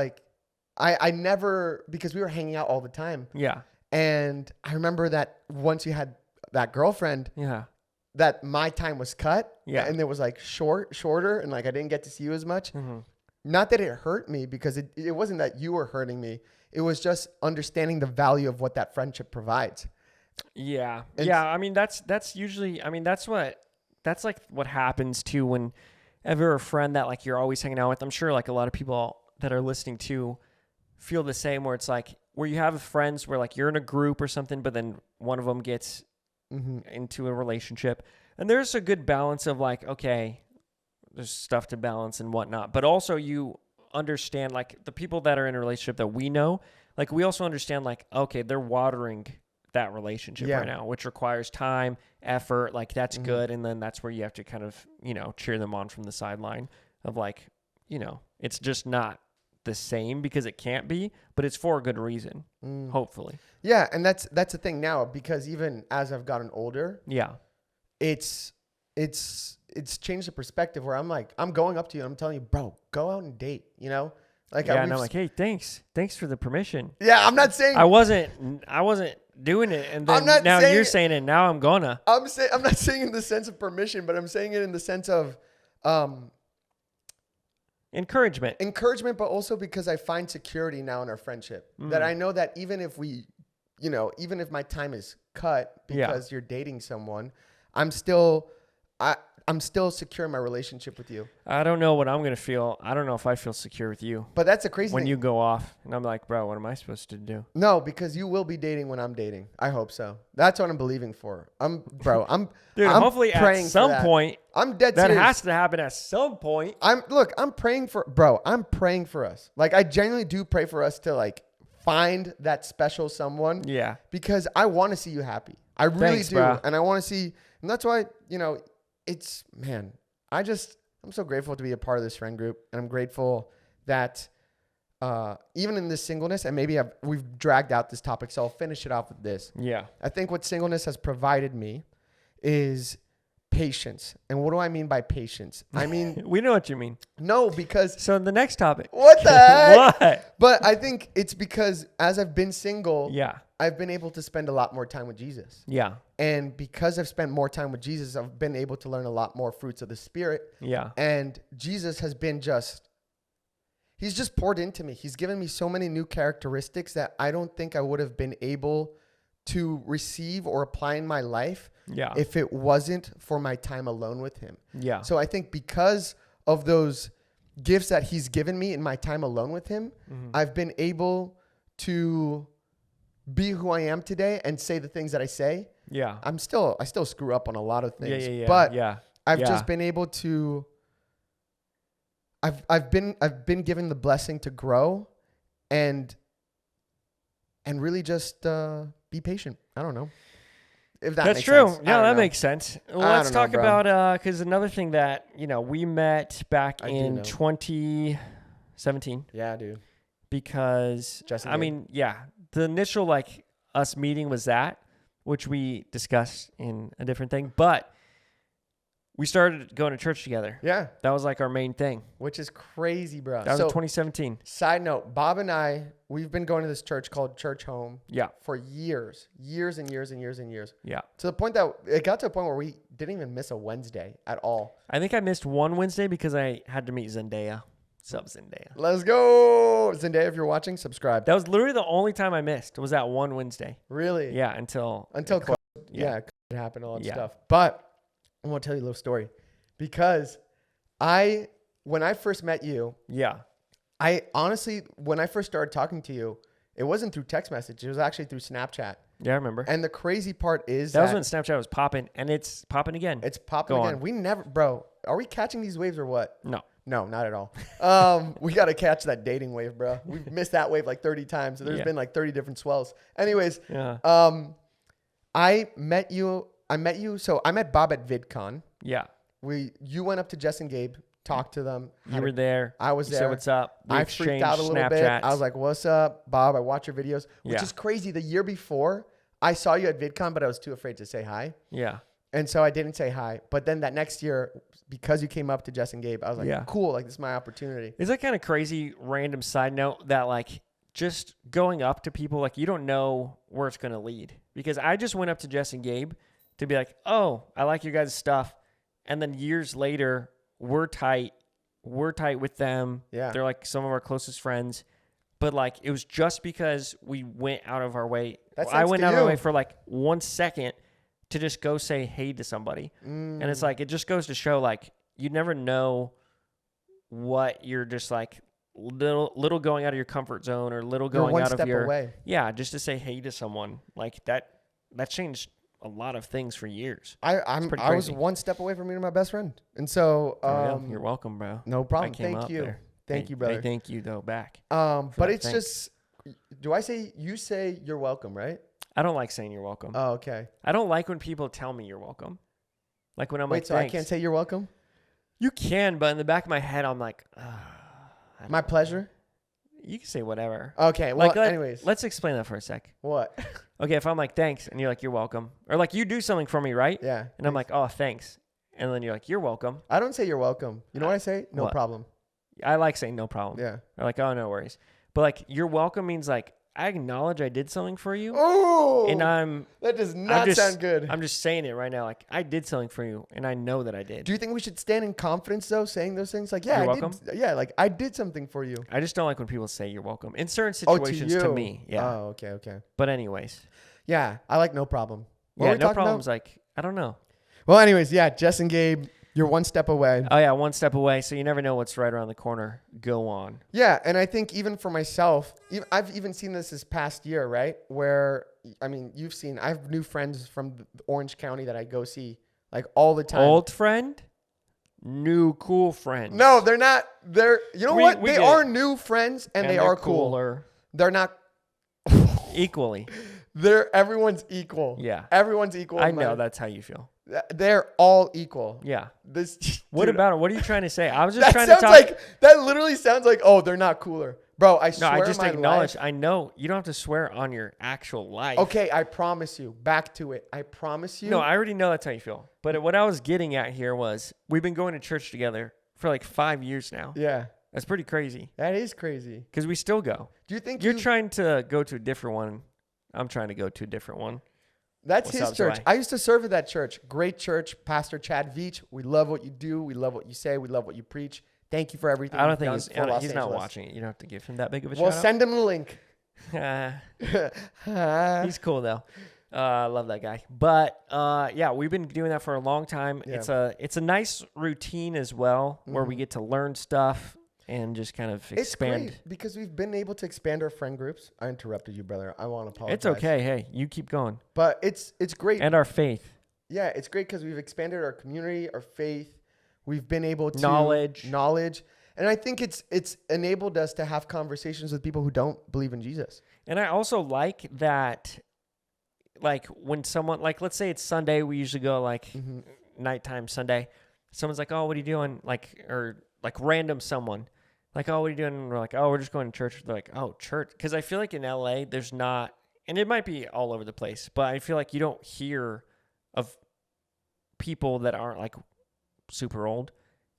I never, because we were hanging out all the time. Yeah. And I remember that once you had that girlfriend, that my time was cut. Yeah. And it was like shorter and like I didn't get to see you as much. Not that it hurt me because it wasn't that you were hurting me. It was just understanding the value of what that friendship provides. Yeah. I mean, that's usually, that's like what happens too whenever a friend that like you're always hanging out with. I'm sure like a lot of people that are listening to feel the same, where it's like where you have friends where like you're in a group or something, but then one of them gets into a relationship, and there's a good balance of like, okay, there's stuff to balance and whatnot, but also you understand like the people that are in a relationship that we know, like we also understand like, okay, they're watering that relationship right now, which requires time, effort, like that's good. And then that's where you have to kind of, cheer them on from the sideline of like, it's just not the same because it can't be, but it's for a good reason, hopefully. Yeah. And that's the thing now, because even as I've gotten older, it's changed the perspective where I'm like, I'm going up to you and I'm telling you, bro, go out and date, Like, and I'm like, hey, thanks for the permission. Yeah, I'm not saying I wasn't doing it, and then now you're saying it. Now I'm gonna. I'm not saying in the sense of permission, but I'm saying it in the sense of, Encouragement. Encouragement, but also because I find security now in our friendship. That I know that even if even if my time is cut because you're dating someone, I'm still secure in my relationship with you. I don't know what I'm going to feel. I don't know if I feel secure with you. But that's a crazy when thing. you go off and I'm like, bro, what am I supposed to do? No, because you will be dating when I'm dating. I hope so. That's what I'm believing for. Dude, I'm hopefully praying at some for that. point. I'm dead that serious. has to happen at some point. I'm praying for us. Like, I genuinely do pray for us to like find that special someone. Yeah. Because I want to see you happy. I really do. Bro. And I want to see, and that's why, I'm so grateful to be a part of this friend group. And I'm grateful that even in this singleness, and maybe we've dragged out this topic, so I'll finish it off with this. Yeah. I think what singleness has provided me is patience. And what do I mean by patience? I mean, we know what you mean. no, because So the next topic. what the heck? What? But I think it's because as I've been single, Yeah. I've been able to spend a lot more time with Jesus. Yeah. And because I've spent more time with Jesus, I've been able to learn a lot more fruits of the Spirit. Yeah. And Jesus has been he's just poured into me. He's given me so many new characteristics that I don't think I would have been able to receive or apply in my life Yeah. if it wasn't for my time alone with him. Yeah. So I think because of those gifts that he's given me in my time alone with him, I've been able to be who I am today and say the things that I say. Yeah. I still screw up on a lot of things, Yeah. but yeah. I've Yeah. just been able to, I've been given the blessing to grow and really just be patient. I don't know if that That's makes true. sense. I Yeah, don't that know. makes sense. Well, I let's don't know, talk bro. about, because another thing that, we met back I do in know. 2017 Yeah, dude. because, Justin I Gabe. mean, yeah, the initial, us meeting was that, which we discussed in a different thing, but we started going to church together. Yeah, That was our main thing. which is crazy, bro. That was in 2017. Side note, Bob and I, we've been going to this church called Church Home Yeah. for years and years and years and years. Yeah. To the point that it got to a point where we didn't even miss a Wednesday at all. I think I missed one Wednesday because I had to meet Zendaya. What's up, Zendaya? Let's go. Zendaya, if you're watching, subscribe. That was literally the only time I missed was that one Wednesday. Really? Yeah, until Until yeah. it happened, all that Yeah. stuff. But I want to tell you a little story because when I first met you, Yeah. I honestly, when I first started talking to you, it wasn't through text message. It was actually through Snapchat. Yeah, I remember. And the crazy part is That was when Snapchat was popping, and it's popping again. it's popping Go again. on. We never, bro, are we catching these waves or what? No. No, not at all. We got to catch that dating wave, bro. We've missed that wave like 30 times. So there's Yeah. been like 30 different swells. Anyways, Yeah. I met you. So I met Bob at VidCon. Yeah. You went up to Jess and Gabe, talked to them. You were there. I was You said there. what's up. We I freaked out a little exchanged bit. Snapchats. I was like, what's up, Bob? I watch your videos, which Yeah. is crazy. The year before, I saw you at VidCon, but I was too afraid to say hi. Yeah. And so I didn't say hi. But then that next year, because you came up to Jess and Gabe, I was like, Yeah. cool. Like, this is my opportunity. Is that kind of crazy, random side note that, just going up to people, you don't know where it's going to lead? Because I just went up to Jess and Gabe to be like, oh, I like your guys' stuff. And then years later, we're tight. We're tight with them. Yeah. They're some of our closest friends. But it was just because we went out of our way. That's I thanks went to out of you. my way for 1 second to just go say hey to somebody. And it's it just goes to show you never know what you're just little going out of your comfort zone or little You're going one out of step your away. yeah, just to say hey to someone that changed a lot of things for years. I pretty was crazy. one step away from meeting my best friend. And so, You're welcome, bro. no problem. I came Thank up you. there. Thank you, brother. Hey, thank you though back. But that. it's Thanks. just, you say you're welcome, right? I don't like saying you're welcome. Oh, okay. I don't like when people tell me you're welcome. When I'm Wait, so thanks. I can't say you're welcome? You can, but in the back of my head, I'm like, My pleasure? you can say whatever. Okay. Well, anyways. Let's explain that for a sec. What? Okay, if I'm thanks, and you're you're welcome. Or you do something for me, right? Yeah. And I'm oh, thanks. And then you're you're welcome. I don't say you're welcome. You know what I say? No What? problem. I like saying no problem. Yeah. Or oh, no worries. But you're welcome means I I acknowledge I did something for you. Oh, And that does not sound good. I'm just saying it right now. Like, I did something for you, and I know that I did. Do you think we should stand in confidence though, saying those things? Like, yeah, You're I welcome? did. Yeah, like I did something for you. I just don't like when people say you're welcome in certain Oh, situations to you. to me. Yeah. Oh, okay. But anyways. Yeah, I like no problem. What Yeah, were we no talking problems. about? Like, I don't know. Well, anyways, yeah, Jess and Gabe, you're one step away. Oh, yeah, one step away. So you never know what's right around the corner. Go on. Yeah, and I think even for myself, I've even seen this past year, right? Where, I mean, I have new friends from Orange County that I go see like all the time. Old friend, new cool friend. No, they're not. You know what? we They get are it. new friends and they they're are cool. cooler. They're not. Equally. Everyone's equal. Yeah. Everyone's equal. I know that's how you feel. They're all equal. Yeah. What Dude, about it? What are you trying to say? I was just that trying to sounds talk. like that literally sounds like, oh, they're not cooler. Bro, I No, swear I just my acknowledge. life. I know you don't have to swear on your actual life. Okay, I promise you. Back to it. I promise you. No, I already know that's how you feel. But what I was getting at here was we've been going to church together for like 5 years now. Yeah, That's pretty crazy that is crazy. because we still go. Do you think You're trying to go to a different one. I'm trying to go to a different one. That's What's his up, church? Zoe? I used to serve at that church. Great church. Pastor Chad Veach. We love what you do. We love what you say. We love what you preach. Thank you for everything. I don't you've think done he's, for Los he's not Angeles. watching it. You don't have to give him that big of a Well, shout send him the link. out. He's cool though. I love that guy. But yeah, we've been doing that for a long time. Yeah. It's a nice routine as well where we get to learn stuff and just kind of It's expand. great because we've been able to expand our friend groups. I interrupted you, brother. I want to apologize. It's okay. Hey, you keep going. But it's great. And our faith. Yeah, it's great because we've expanded our community, our faith. We've been able to knowledge. And I think it's enabled us to have conversations with people who don't believe in Jesus. And I also like that, like when someone, like let's say it's Sunday, we usually go like nighttime Sunday. Someone's like, oh, what are you doing? Or random someone. Like, oh, what are you doing? And we're like, oh, we're just going to church. They're like, oh, church. Because I feel like in LA, there's not, and it might be all over the place, but I feel like you don't hear of people that aren't like super old,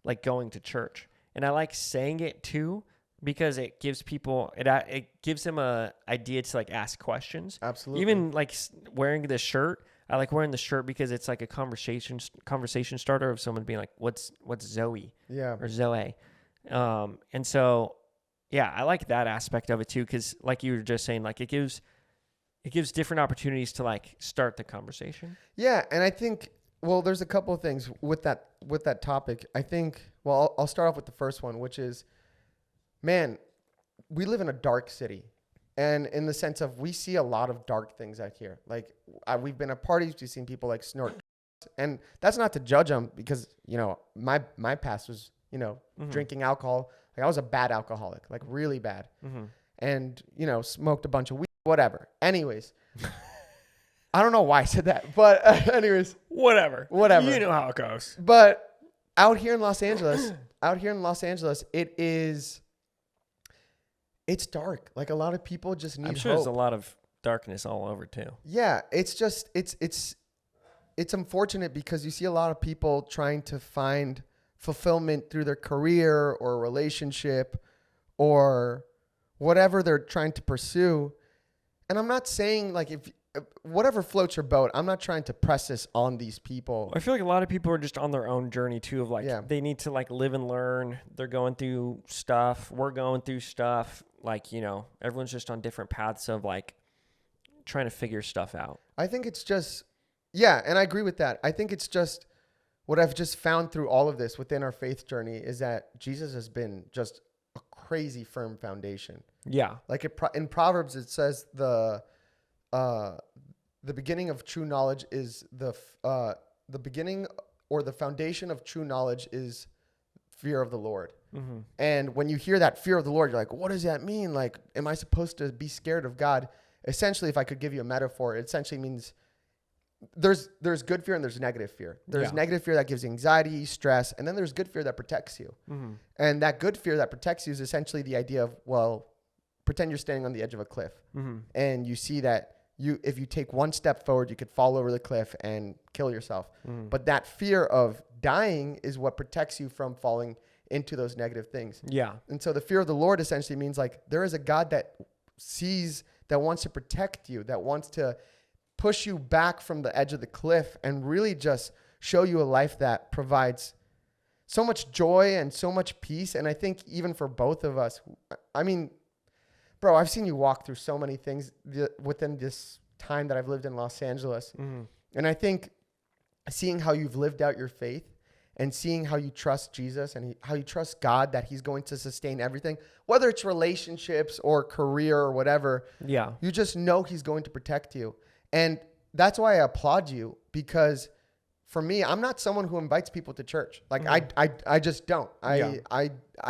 like going to church. And I like saying it too, because it gives people, it gives them a idea to like ask questions. Absolutely. Even like wearing this shirt. I like wearing the shirt because it's like a conversation starter of someone being like, what's Zoe? Yeah. Or Zoe. And so, yeah, I like that aspect of it too. Cause like you were just saying, like it gives different opportunities to like start the conversation. Yeah. And I think, well, there's a couple of things with that topic. I think, well, I'll start off with the first one, which is, man, we live in a dark city. And in the sense of we see a lot of dark things out here. Like we've been at parties, we've seen people like snort. And that's not to judge them because, you know, my past was, you know, drinking alcohol. Like I was a bad alcoholic, like really bad. And, you know, smoked a bunch of weed, whatever. Anyways, I don't know why I said that, but anyways. Whatever. You know how it goes. But out here in Los Angeles, it's dark. Like a lot of people just need I'm sure hope. there's a lot of darkness all over too. Yeah, it's just it's unfortunate because you see a lot of people trying to find fulfillment through their career or relationship or whatever they're trying to pursue. And I'm not saying like if whatever floats your boat, I'm not trying to press this on these people. I feel like a lot of people are just on their own journey too of like they need to like live and learn. They're going through stuff. We're going through stuff. Like, you know, everyone's just on different paths of like trying to figure stuff out. I think it's just, yeah, and I agree with that. I think it's just what I've just found through all of this within our faith journey is that Jesus has been just a crazy firm foundation. Yeah. Like in Proverbs, it says the beginning of true knowledge is the beginning or the foundation of true knowledge is fear of the Lord. And when you hear that fear of the Lord, you're like, what does that mean? Like, am I supposed to be scared of God? Essentially, if I could give you a metaphor, it essentially means there's good fear and there's negative fear. There's negative fear that gives anxiety, stress, and then there's good fear that protects you. And that good fear that protects you is essentially the idea of, well, pretend you're standing on the edge of a cliff and you see that if you take one step forward, you could fall over the cliff and kill yourself. But that fear of dying is what protects you from falling into those negative things. Yeah. And so the fear of the Lord essentially means like there is a God that sees that wants to protect you, that wants to push you back from the edge of the cliff and really just show you a life that provides so much joy and so much peace. And I think even for both of us, I mean, bro, I've seen you walk through so many things within this time that I've lived in Los Angeles. Mm-hmm. And I think seeing how you've lived out your faith and seeing how you trust Jesus and how you trust God that he's going to sustain everything, whether it's relationships or career or whatever, you just know he's going to protect you. And that's why I applaud you, because for me, I'm not someone who invites people to church. Like I just don't. I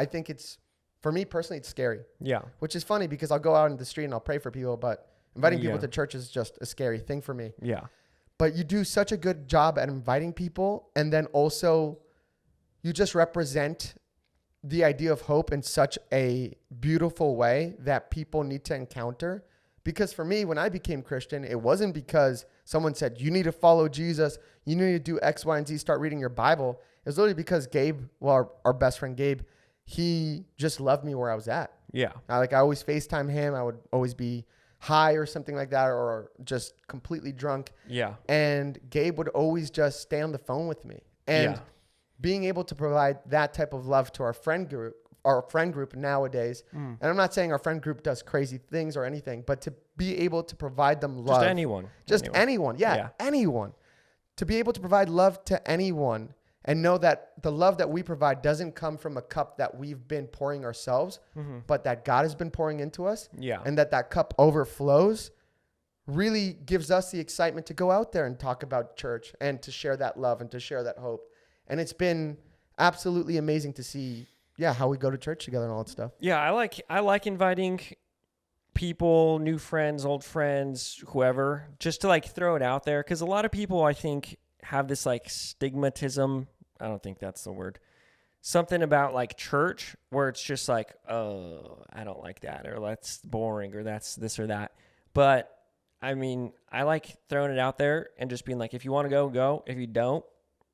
think it's, for me personally, it's scary. Yeah. Which is funny because I'll go out in the street and I'll pray for people, but inviting people to church is just a scary thing for me. Yeah. But you do such a good job at inviting people, and then also you just represent the idea of hope in such a beautiful way that people need to encounter. Because for me, when I became Christian, it wasn't because someone said, you need to follow Jesus, you need to do X, Y, and Z, start reading your Bible. It was literally because Gabe, well, our best friend Gabe, he just loved me where I was at. Yeah. I always FaceTime him. I would always be high or something like that, or just completely drunk. Yeah. And Gabe would always just stay on the phone with me. And being able to provide that type of love to our friend group nowadays. And I'm not saying our friend group does crazy things or anything, but to be able to provide them love. Just anyone. Yeah. Anyone. To be able to provide love to anyone and know that the love that we provide doesn't come from a cup that we've been pouring ourselves, but that God has been pouring into us. Yeah. And that cup overflows really gives us the excitement to go out there and talk about church and to share that love and to share that hope. And it's been absolutely amazing to see, how we go to church together and all that stuff. Yeah, I like inviting people, new friends, old friends, whoever, just to throw it out there. Because a lot of people, I think, have this stigmatism. I don't think that's the word. Something about church where it's just oh, I don't like that, or that's boring, or that's this or that. But I mean, I like throwing it out there and just being if you want to go, go. If you don't,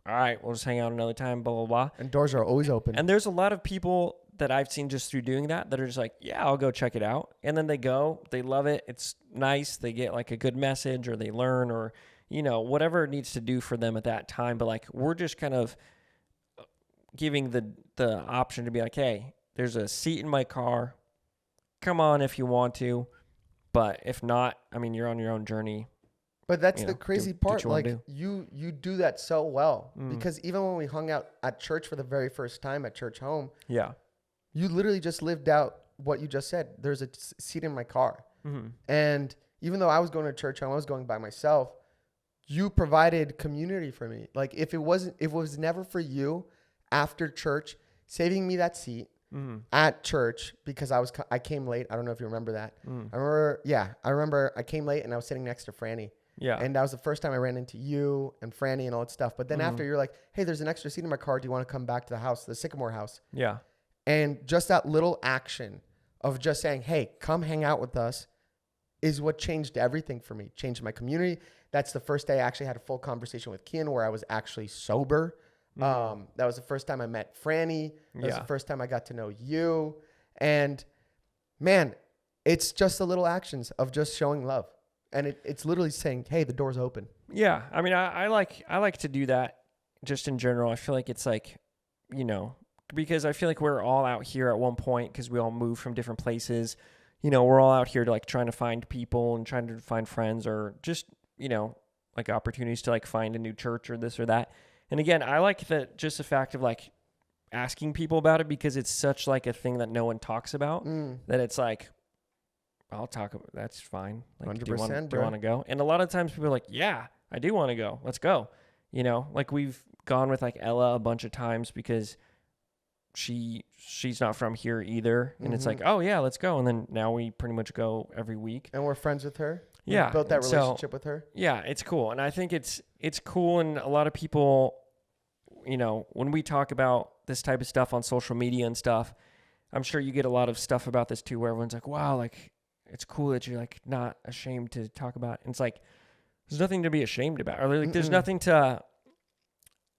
all right, we'll just hang out another time, blah, blah, blah. And doors are always open. And there's a lot of people that I've seen just through doing that are just I'll go check it out. And then they go, they love it. It's nice. They get a good message, or they learn, or, whatever it needs to do for them at that time. But we're just kind of giving the option to be hey, there's a seat in my car. Come on if you want to. But if not, I mean, you're on your own journey. But that's the crazy part. You do that so well, because even when we hung out at church for the very first time at church home, you literally just lived out what you just said. There's a seat in my car. And even though I was going to church home, I was going by myself, you provided community for me. If it was never for you after church, saving me that seat at church, because I came late. I don't know if you remember that. I remember I came late and I was sitting next to Franny. Yeah. And that was the first time I ran into you and Franny and all that stuff. But then after, you're hey, there's an extra seat in my car. Do you want to come back to the house, the Sycamore house? Yeah. And just that little action of just saying, hey, come hang out with us, is what changed everything for me. Changed my community. That's the first day I actually had a full conversation with Kian where I was actually sober. That was the first time I met Franny. That was the first time I got to know you. And man, it's just the little actions of just showing love. And it's literally saying, hey, the door's open. Yeah. I mean, I like to do that just in general. I feel it's because I feel we're all out here at one point, because we all moved from different places. We're all out here to trying to find people and trying to find friends, or just, opportunities to find a new church or this or that. And again, I like just the fact of asking people about it, because it's such a thing that no one talks about, that it's I'll talk about, that's fine. 100%, do you want to go? And a lot of times people are yeah, I do want to go. Let's go. We've gone with Ella a bunch of times because she's not from here either. And it's oh yeah, let's go. And then now we pretty much go every week. And we're friends with her. Yeah. We've built that relationship with her. Yeah, it's cool. And I think it's cool. And a lot of people, when we talk about this type of stuff on social media and stuff, I'm sure you get a lot of stuff about this too, where everyone's wow, it's cool that you're not ashamed to talk about. And it's there's nothing to be ashamed about. Or there's nothing to,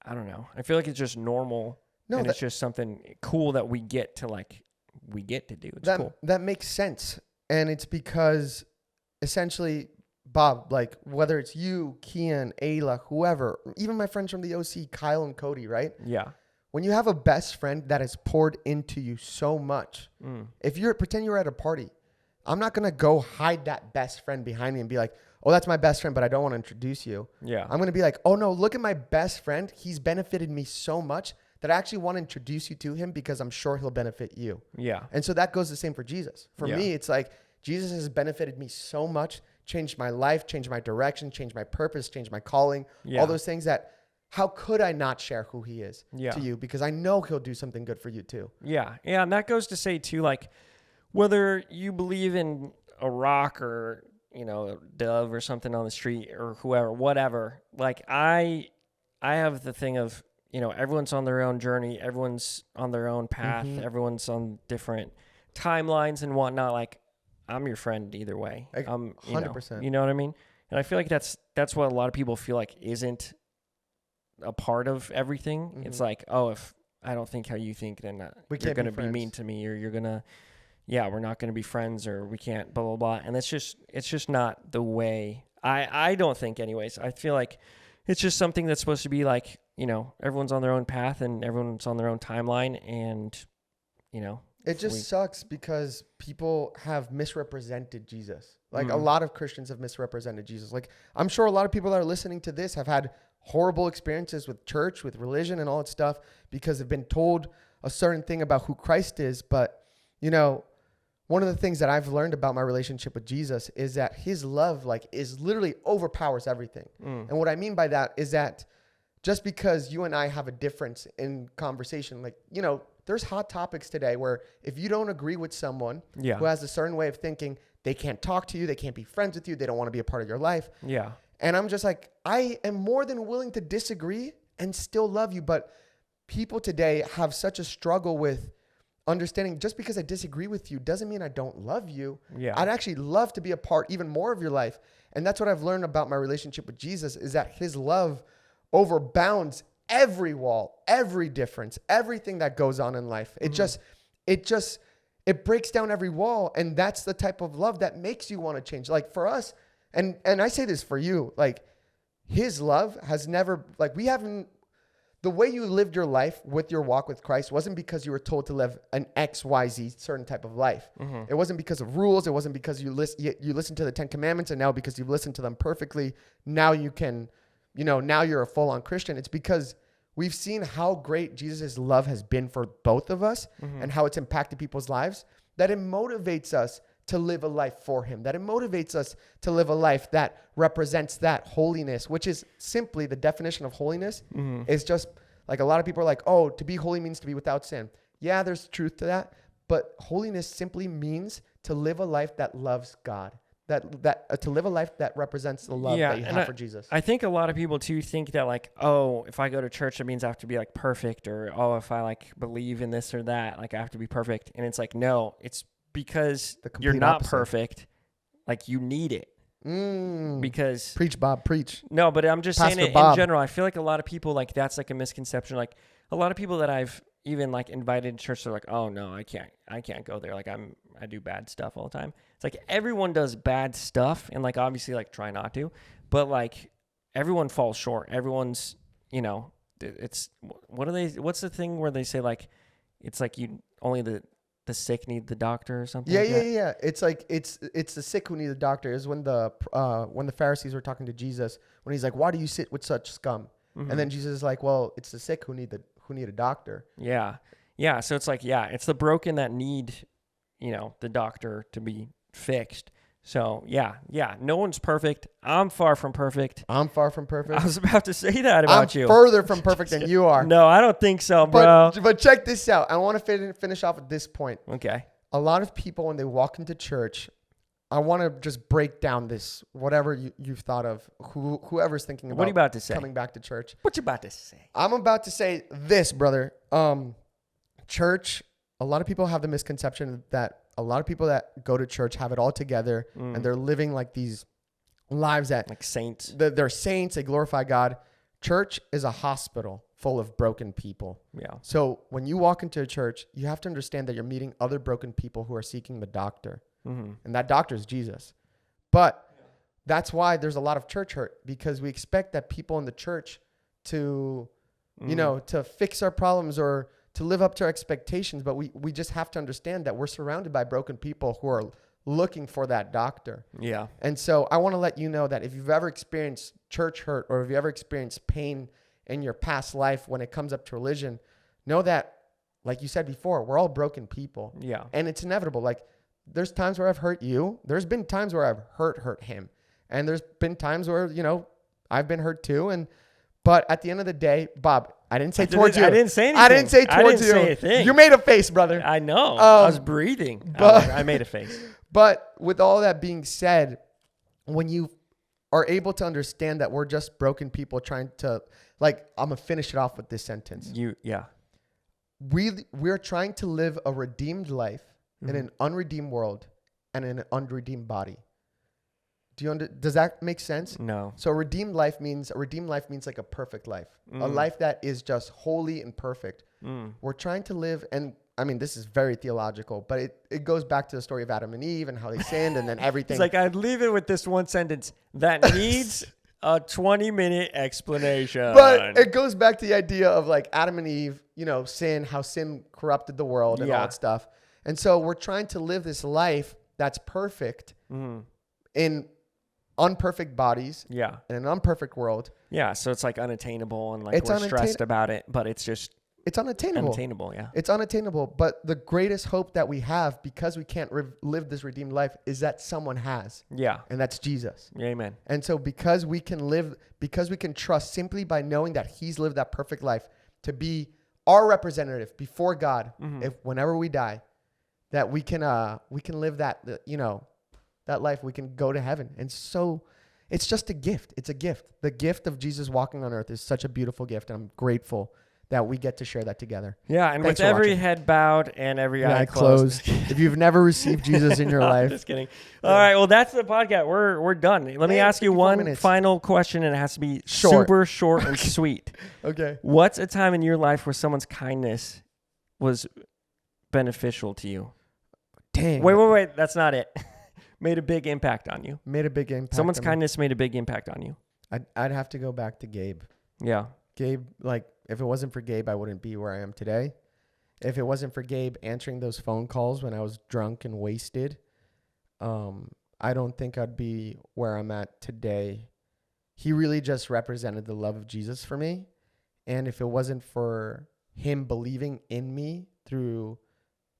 I don't know. I feel it's just normal. No, and it's just something cool that we get to do. It's cool. That makes sense. And it's because essentially, Bob, like whether it's you, Kian, Ayla, whoever, even my friends from the OC, Kyle and Cody, right? Yeah. When you have a best friend that has poured into you so much, if you're pretend you're at a party, I'm not going to go hide that best friend behind me and be like, oh, that's my best friend, but I don't want to introduce you. Yeah. I'm going to be like, oh no, look at my best friend. He's benefited me so much that I actually want to introduce you to him because I'm sure he'll benefit you. Yeah. And so that goes the same for Jesus. For me, it's like Jesus has benefited me so much, changed my life, changed my direction, changed my purpose, changed my calling, all those things that how could I not share who he is to you? Because I know he'll do something good for you too. Yeah. Yeah. And that goes to say too, like whether you believe in a rock or, you know, a dove or something on the street or whoever, whatever, like I have the thing of, you know, everyone's on their own journey. Everyone's on their own path. Everyone's on different timelines and whatnot. Like I'm your friend either way. Like, 100%. You know what I mean? And I feel like that's what a lot of people feel like isn't a part of everything. It's like, oh, if I don't think how you think, then you're going to be mean to me, or you're going to, we're not going to be friends, or we can't, blah, blah, blah. And it's just not the way I don't think anyways. I feel like it's just something that's supposed to be like, you know, everyone's on their own path and everyone's on their own timeline. And, you know, it just sucks because people have misrepresented Jesus. Like a lot of Christians have misrepresented Jesus. Like I'm sure a lot of people that are listening to this have had horrible experiences with church, with religion and all that stuff because they've been told a certain thing about who Christ is. But, you know, one of the things that I've learned about my relationship with Jesus is that his love is literally overpowers everything. And what I mean by that is that just because you and I have a difference in conversation, like, you know, there's hot topics today where if you don't agree with someone who has a certain way of thinking, they can't talk to you, they can't be friends with you, they don't want to be a part of your life. Yeah. And I'm just like, I am more than willing to disagree and still love you. But people today have such a struggle with understanding just because I disagree with you doesn't mean I don't love you. Yeah. I'd actually love to be a part even more of your life. And that's what I've learned about my relationship with Jesus is that his love overbounds every wall, every difference, everything that goes on in life. It breaks down every wall. And that's the type of love that makes you want to change. Like for us, and I say this for you, like his love has never, like the way you lived your life with your walk with Christ wasn't because you were told to live an XYZ certain type of life. It wasn't because of rules. It wasn't because you listened to the 10 Commandments and now because you've listened to them perfectly, now you can, you know, now you're a full-on Christian. It's because we've seen how great Jesus' love has been for both of us and how it's impacted people's lives, that it motivates us to live a life for him, that it motivates us to live a life that represents that holiness, which is simply the definition of holiness is just like a lot of people are like, oh, to be holy means to be without sin. Yeah, there's truth to that. But holiness simply means to live a life that loves God, to live a life that represents the love that you have for Jesus. I think a lot of people too think that like, oh, if I go to church, it means I have to be like perfect, or, oh, if I like believe in this or that, like I have to be perfect. And it's like, no, it's because you're not perfect. Like you need it. Because preach, Bob, preach. No, but I'm just Pastor saying it Bob. in general. I feel like a lot of people, like that's like a misconception. Like a lot of people that I've even like invited to church, they're like, oh no, I can't go there. Like I do bad stuff all the time. It's like everyone does bad stuff, and like obviously like try not to, but like everyone falls short. Everyone's, you know, it's what's the thing where they say like it's like you only the sick need the doctor or something? Yeah. It's like it's the sick who need the doctor. Is when the Pharisees were talking to Jesus, when he's like, why do you sit with such scum? And then Jesus is like, well, it's the sick who need a doctor. Yeah. So it's like, it's the broken that need, you know, the doctor to be fixed. So yeah. No one's perfect. I'm far from perfect. I was about to say that about you. I'm further from perfect than you are. No, I don't think so, bro. But check this out. I want to finish off at this point. Okay. A lot of people, when they walk into church, I want to just break down this, whatever you've thought of, whoever's thinking about what are you about to say? Coming back to church. What you about to say? I'm about to say this, brother. Church, a lot of people have the misconception that a lot of people that go to church have it all together and they're living like these lives that like saints. They're saints. They glorify God. Church is a hospital full of broken people. Yeah. So when you walk into a church, you have to understand that you're meeting other broken people who are seeking the doctor. And that doctor is Jesus. But that's why there's a lot of church hurt, because we expect that people in the church to, to fix our problems or to live up to our expectations. But we just have to understand that we're surrounded by broken people who are looking for that doctor. Yeah. And so I want to let you know that if you've ever experienced church hurt, or if you ever experienced pain in your past life when it comes up to religion, know that, like you said before, we're all broken people. Yeah. And it's inevitable. Like, there's times where I've hurt you. There's been times where I've hurt him. And there's been times where, I've been hurt too. But at the end of the day, Bob, I didn't say towards you. I didn't say anything. I didn't say towards you. Say a thing. You made a face, brother. I know. I was breathing. But I made a face. But with all that being said, when you are able to understand that we're just broken people trying to, like, I'm going to finish it off with this sentence. We're trying to live a redeemed life in an unredeemed world and in an unredeemed body. Does that make sense? No. So a redeemed life means like a perfect life, a life that is just holy and perfect. We're trying to live, and I mean, this is very theological, but it goes back to the story of Adam and Eve and how they sinned, and then everything. It's like, I'd leave it with this one sentence that needs a 20-minute explanation. But it goes back to the idea of, like, Adam and Eve, sin, how sin corrupted the world and all that stuff. And so we're trying to live this life that's perfect in unperfect bodies in an unperfect world. Yeah, so it's like unattainable, and like we're stressed about it, but it's unattainable. It's unattainable. But the greatest hope that we have, because we can't live this redeemed life, is that someone has. Yeah. And that's Jesus. Amen. And so because we can trust simply by knowing that he's lived that perfect life to be our representative before God, if whenever we die, that we can live that life, we can go to heaven. And so it's just a gift. It's a gift. The gift of Jesus walking on earth is such a beautiful gift. And I'm grateful that we get to share that together. Yeah, and with every head bowed and every eye closed. If you've never received Jesus in your life. Just kidding. All right, well, that's the podcast. We're done. Let me ask you one final question, and it has to be super short and sweet. Okay. What's a time in your life where someone's kindness was beneficial to you? Dang. Wait. That's not it. Made a big impact on you. Someone's kindness made a big impact on you. I'd have to go back to Gabe. Yeah. Gabe, like, if it wasn't for Gabe, I wouldn't be where I am today. If it wasn't for Gabe answering those phone calls when I was drunk and wasted, I don't think I'd be where I'm at today. He really just represented the love of Jesus for me. And if it wasn't for him believing in me through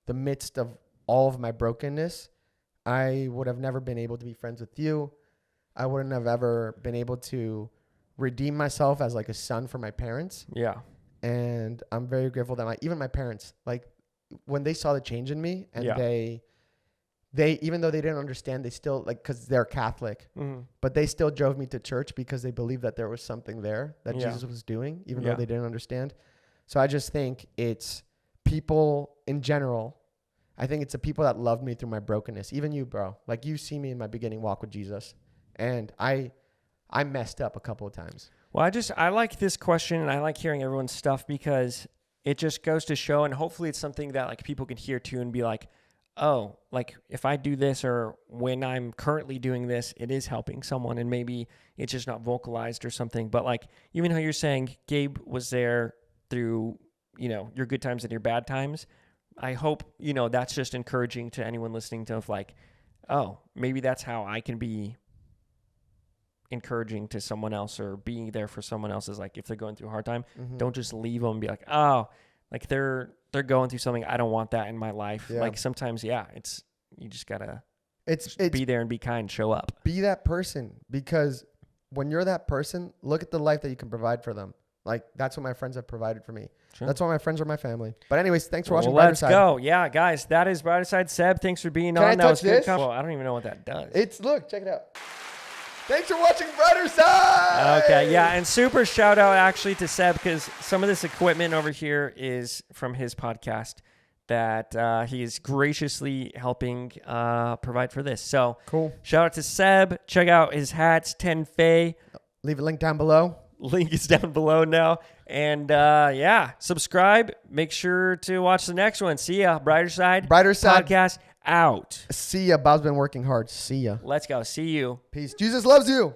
the midst of all of my brokenness, I would have never been able to be friends with you. I wouldn't have ever been able to redeem myself as like a son for my parents. Yeah. And I'm very grateful that even my parents, like, when they saw the change in me, and they even though they didn't understand, they still, like, because they're Catholic, but they still drove me to church because they believed that there was something there that Jesus was doing, even though they didn't understand. So I just think it's people in general. I think it's the people that loved me through my brokenness. Even you, bro. Like, you see me in my beginning walk with Jesus, and I messed up a couple of times. Well, I like this question, and I like hearing everyone's stuff, because it just goes to show, and hopefully it's something that, like, people can hear too and be like, oh, like, if I do this, or when I'm currently doing this, it is helping someone, and maybe it's just not vocalized or something. But, like, even how you're saying Gabe was there through, your good times and your bad times, I hope, that's just encouraging to anyone listening to, like, oh, maybe that's how I can be encouraging to someone else, or being there for someone else. Is like, if they're going through a hard time, don't just leave them and be like, oh, like, they're going through something. I don't want that in my life. Yeah. Like, sometimes, it's, you just gotta be there and be kind, show up. Be that person, because when you're that person, look at the life that you can provide for them. Like, that's what my friends have provided for me. Sure. That's why my friends are my family. But anyways, thanks for watching Brighter Let's Side. Go. Yeah, guys, that is Brighter Side. Seb, thanks for being on. That was good. Well, I don't even know what that does. Look, check it out. Thanks for watching Brighter Side. Okay, yeah, and super shout out actually to Seb, because some of this equipment over here is from his podcast that he is graciously helping provide for this. So cool. Shout out to Seb. Check out his hats, 10 Faye. Leave a link down below. Link is down below now. And subscribe. Make sure to watch the next one. See ya. Brighter Side Podcast out. See ya. Bob's been working hard. See ya. Let's go. See you. Peace. Jesus loves you.